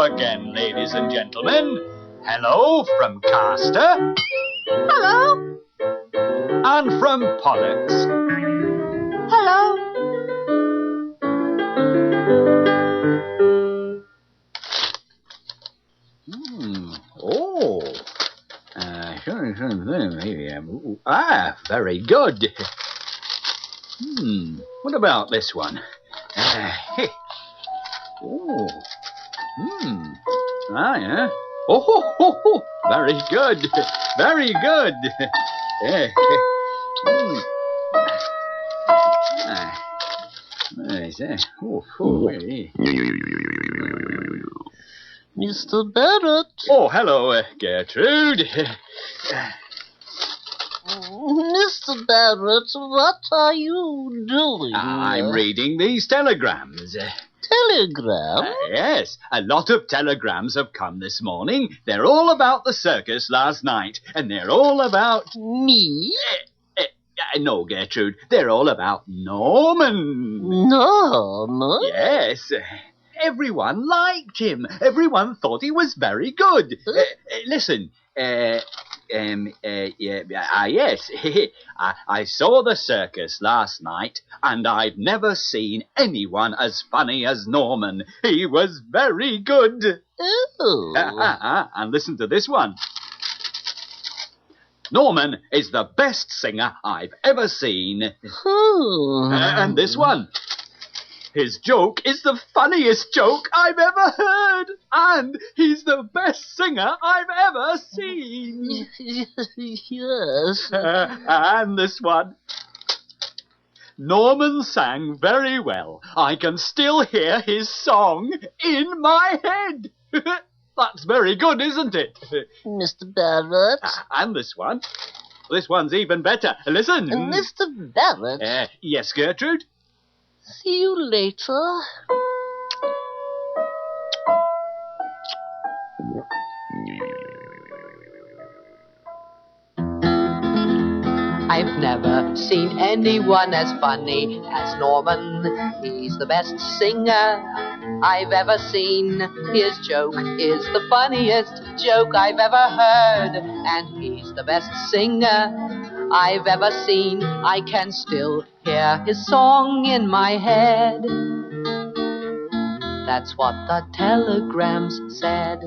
again, ladies and gentlemen. Hello from Castor. Hello. And from Pollux. Hello. Oh. Very good. What about this one? Yeah. Oh, very good. Very good. Mr. Barrett. Oh, hello, Gertrude. Mr. Barrett, what are you doing? I'm reading these telegrams. Telegram? Yes, a lot of telegrams have come this morning. They're all about the circus last night, and they're all about... Me? No, Gertrude, they're all about Norman. Norman? Yes. Everyone liked him. Everyone thought he was very good. Listen, yes. I saw the circus last night, and I've never seen anyone as funny as Norman. He was very good. Oh. And listen to this one. Norman is the best singer I've ever seen. And this one. His joke is the funniest joke I've ever heard. And he's the best singer I've ever seen. Yes. And this one. Norman sang very well. I can still hear his song in my head. That's very good, isn't it? Mr. Barrett. And this one. This one's even better. Listen. Mr. Barrett. Yes, Gertrude? See you later. I've never seen anyone as funny as Norman. He's the best singer I've ever seen. His joke is the funniest joke I've ever heard. And he's the best singer I've ever seen. I can still hear his song in my head. That's what the telegrams said.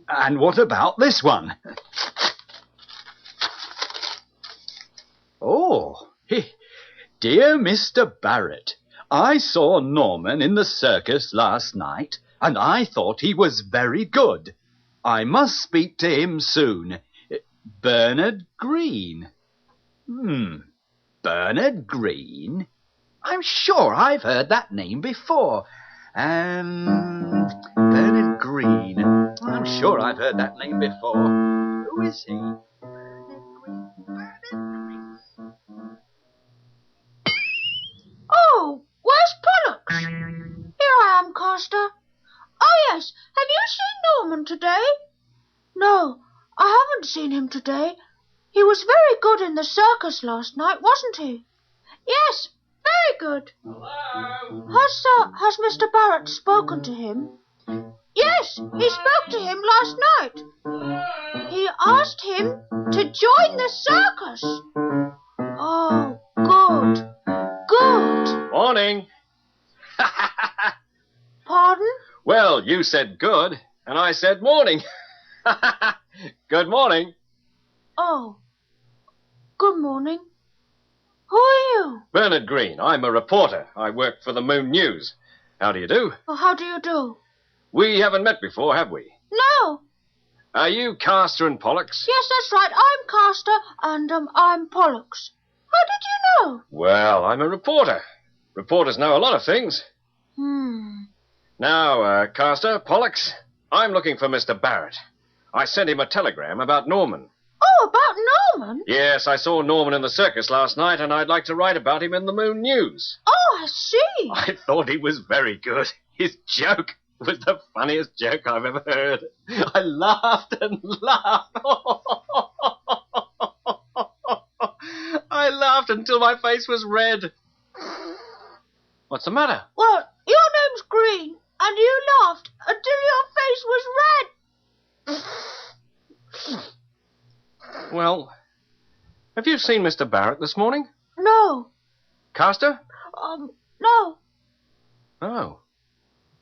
And what about this one? Oh, dear Mr. Barrett, I saw Norman in the circus last night, and I thought he was very good. I must speak to him soon. Bernard Green. Bernard Green? I'm sure I've heard that name before. Bernard Green. I'm sure I've heard that name before. Who is he? Oh, where's Pollux? Here I am, Castor. Oh, yes. Have you seen Norman today? No, I haven't seen him today. He was very good in the circus last night, wasn't he? Yes, very good. Hello? Has Mr. Barrett spoken to him? Yes, he spoke to him last night. He asked him to join the circus. Oh, good. Good. Morning. Pardon? Well, you said good, and I said morning. Good morning. Oh, good morning. Who are you? Bernard Green. I'm a reporter. I work for the Moon News. How do you do? Oh, how do you do? We haven't met before, have we? No. Are you Castor and Pollux? Yes, that's right. I'm Castor, and I'm Pollux. How did you know? Well, I'm a reporter. Reporters know a lot of things. Now, Castor, Pollux, I'm looking for Mr. Barrett. I sent him a telegram about Norman. Oh, about Norman? Yes, I saw Norman in the circus last night, and I'd like to write about him in the Moon News. Oh, I see. I thought he was very good. His joke was the funniest joke I've ever heard. I laughed and laughed. I laughed until my face was red. What's the matter? Well, your name's green, and you laughed until your face was red. Well, have you seen Mr. Barrett this morning? No. Castor? No. Oh.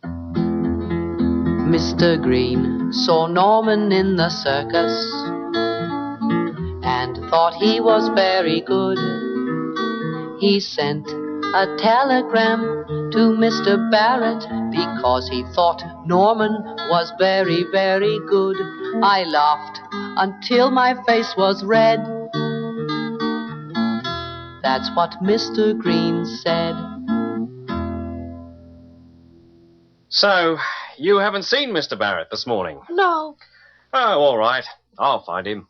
Mr. Green saw Norman in the circus and thought he was very good. He sent a telegram to Mr. Barrett because he thought Norman was very, very good. I laughed until my face was red. That's what Mr. Green said. So, you haven't seen Mr. Barrett this morning? No. Oh, all right. I'll find him.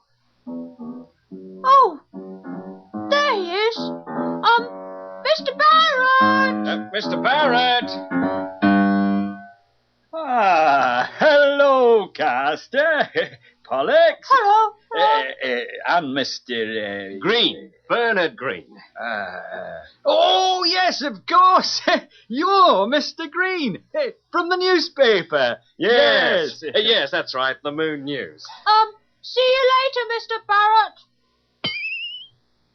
Oh, there he is. Mr. Barrett! Mr. Barrett! Ah, hello, Castor. Pollux. Hello. And Mr. Green. Bernard Green. Oh, yes, of course. You're Mr. Green from the newspaper. Yes. Yes, that's right. The Moon News. See you later, Mr. Barrett.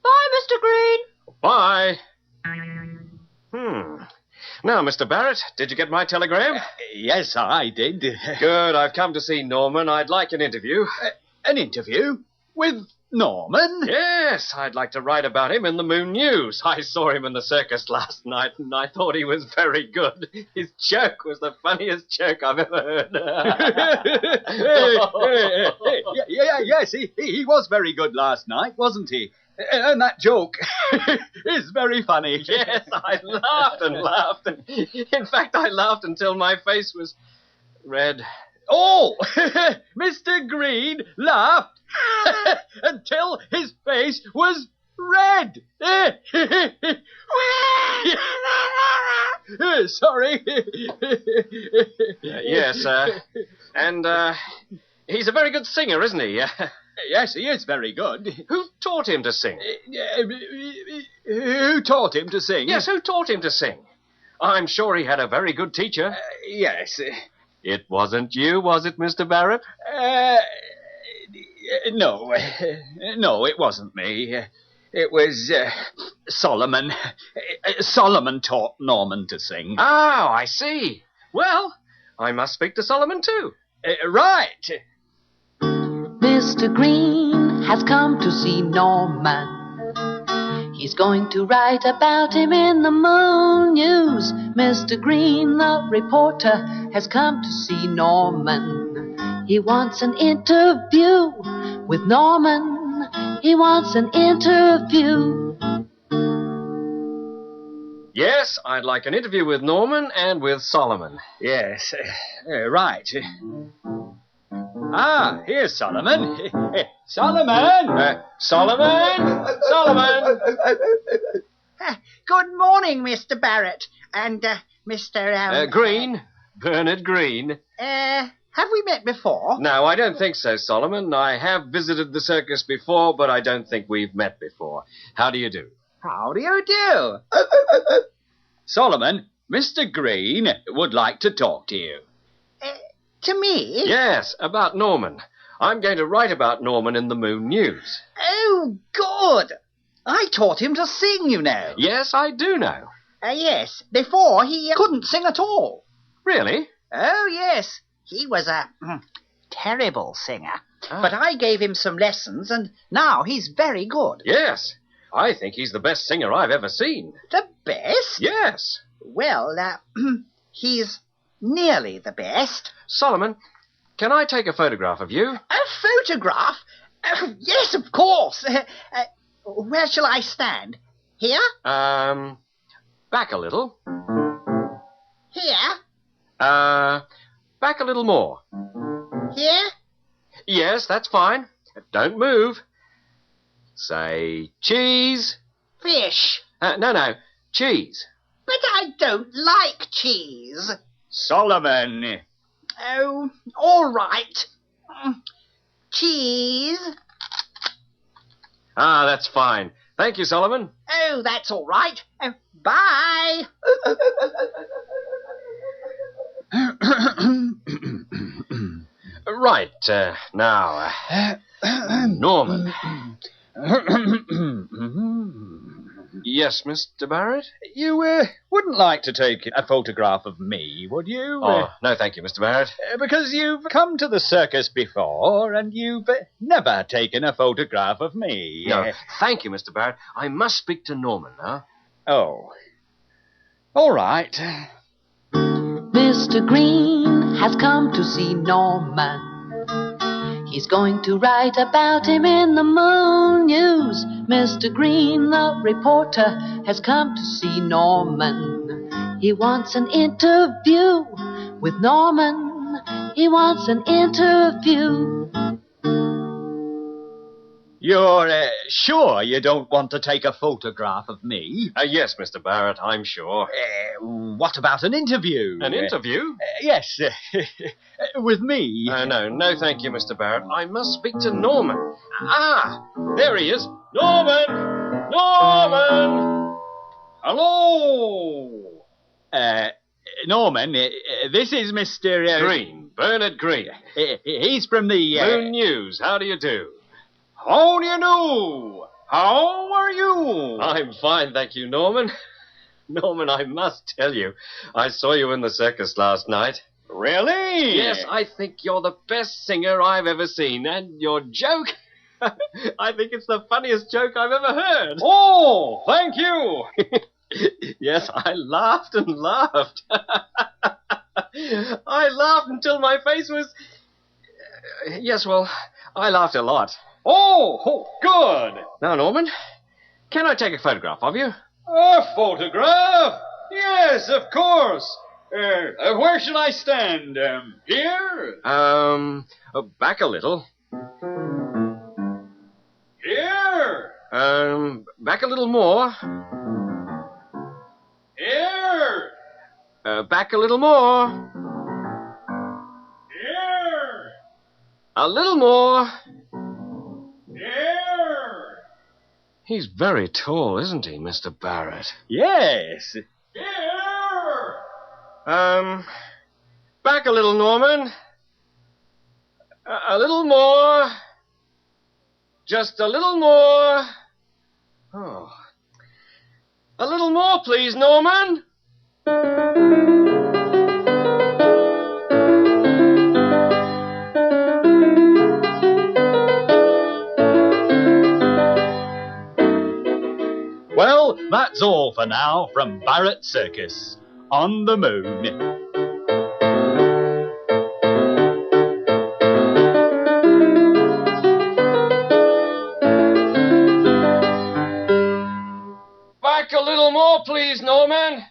Bye, Mr. Green. Bye. Now, Mr. Barrett, did you get my telegram? Yes, I did. Good. I've come to see Norman. I'd like an interview. An interview with Norman? Yes, I'd like to write about him in the Moon News. I saw him in the circus last night, and I thought he was very good. His joke was the funniest joke I've ever heard. Yes, he was very good last night, wasn't he? And that joke is very funny. Yes, I laughed and laughed. In fact, I laughed until my face was red. Oh, Mr. Green laughed until his face was red. Sorry. Yes, and he's a very good singer, isn't he? Yes, he is very good. Who taught him to sing? Who taught him to sing? Yes, who taught him to sing? I'm sure he had a very good teacher. Yes. It wasn't you, was it, Mr. Barrett? No. No, it wasn't me. It was Solomon. Solomon taught Norman to sing. Oh, I see. Well, I must speak to Solomon too. Right. Mr. Green has come to see Norman. He's going to write about him in the Moon News. Mr. Green, the reporter, has come to see Norman. He wants an interview with Norman. He wants an interview. Yes, I'd like an interview with Norman and with Solomon. Yes. Right. Ah, here's Solomon. Solomon! Solomon! Solomon! Good morning, Mr. Barrett. And, Mr. Green. Bernard Green. Have we met before? No, I don't think so, Solomon. I have visited the circus before, but I don't think we've met before. How do you do? How do you do? Solomon, Mr. Green would like to talk to you. To me? Yes, about Norman. I'm going to write about Norman in the Moon News. Oh, good. I taught him to sing, you know. Yes, I do know. Yes. Before, he couldn't sing at all. Really? Oh, yes. He was a terrible singer. Ah. But I gave him some lessons, and now he's very good. Yes. I think he's the best singer I've ever seen. The best? Yes. Well, he's nearly the best. Solomon, can I take a photograph of you? A photograph? Yes, of course. Where shall I stand? Here? Back a little. Here? Back a little more. Here? Yes, that's fine. Don't move. Say cheese. Fish. No, cheese. But I don't like cheese. Solomon. Oh, all right. Cheese. Ah, that's fine. Thank you, Solomon. Oh, that's all right. Bye. Right, now, Norman. Yes, Mr. Barrett? You wouldn't like to take a photograph of me, would you? Oh, no, thank you, Mr. Barrett. Because you've come to the circus before, and you've never taken a photograph of me. No, thank you, Mr. Barrett. I must speak to Norman now. Oh. All right. Mr. Green has come to see Norman. He's going to write about him in the Moon News. Mr. Green, the reporter, has come to see Norman. He wants an interview with Norman. He wants an interview. You're sure you don't want to take a photograph of me? Yes, Mr. Barrett, I'm sure. What about an interview? An interview? Yes, with me. No, thank you, Mr. Barrett. I must speak to Norman. Ah, there he is. Norman! Norman! Hello! Norman, this is Mr. Green, Bernard Green. He's from the... Moon News, how do you do? How do you do? How are you? I'm fine, thank you, Norman. Norman, I must tell you, I saw you in the circus last night. Really? Yes, I think you're the best singer I've ever seen, and your joke, I think it's the funniest joke I've ever heard. Oh, thank you. Yes, I laughed and laughed. I laughed until my face was... Yes, well, I laughed a lot. Oh, good. Now, Norman, can I take a photograph of you? A photograph? Yes, of course. Where should I stand? Here? Back a little. Here? Back a little more. Here? Back a little more. Here? A little more. Here? He's very tall, isn't he, Mr. Barrett? Yes. Here! Back a little, Norman. A little more. Just a little more. Oh. A little more, please, Norman. Well, that's all for now from Barrett Circus on the Moon. Back a little more, please, Norman.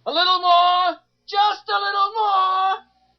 A little more. Just a little more.